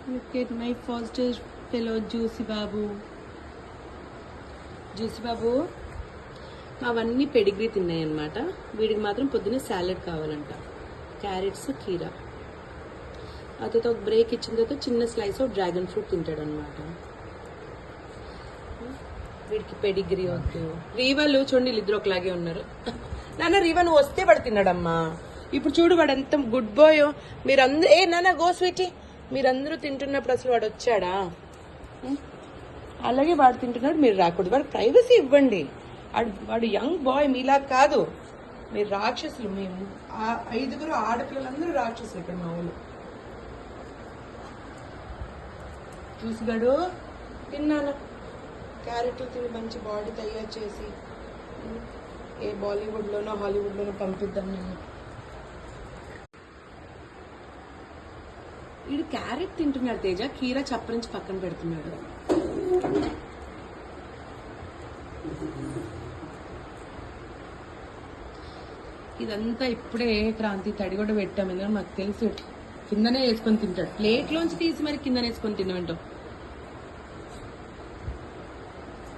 Look at my foster fellow juicy Babu. Juicy Babu అవన్నీ Pedigree తిన్నాయి అన్నమాట. వీడికి మాత్రం పొద్దున్నే సాలెడ్ కావాలంట. క్యారెట్స్, కీరా. ఆ తర్వాత ఒక బ్రేక్ ఇచ్చిన తర్వాత చిన్న స్లైస్ ఆఫ్ డ్రాగన్ ఫ్రూట్ తింటాడు అనమాట. వీడికి పెడిగ్రీ వద్దు. రీవాళ్ళు చూడండి, ఇద్దరు ఒకలాగే ఉన్నారు. నాన్న రీవా నువ్వు వస్తే వాడు తిన్నాడమ్మా. ఇప్పుడు చూడు వాడు ఎంత గుడ్ బాయ్. మీరందరూ నాన్న గో స్వీటీ, మీరందరూ తింటున్నప్పుడు అసలు వాడు వచ్చాడా? అలాగే వాడు తింటున్నాడు, మీరు రాకూడదు. వాడు ప్రైవసీ ఇవ్వండి. వాడు యంగ్ బాయ్, మీలా కాదు. మీరు రాక్షసులు. మేము 5 ఆడపిల్లలందరూ రాక్షసులు ఇక్కడ మా ఊళ్ళు. చూసిగాడు తిన్నాను. క్యారెట్లు తిని మంచి బాడీ తయారు చేసి ఏ బాలీవుడ్లోనో హాలీవుడ్లోనో పంపిద్దాం నేను. వీడు క్యారెట్ తింటున్నాడు తేజ, కీరా చప్పరించి పక్కన పెడుతున్నాడు. ఇదంతా ఇప్పుడే క్రాంతి తడి కూడా పెట్టాము. ఎందుకంటే మాకు తెలుసు కిందనే వేసుకొని తింటాడు. ప్లేట్లోంచి తీసి మరి కిందనే వేసుకొని తినమంటాం.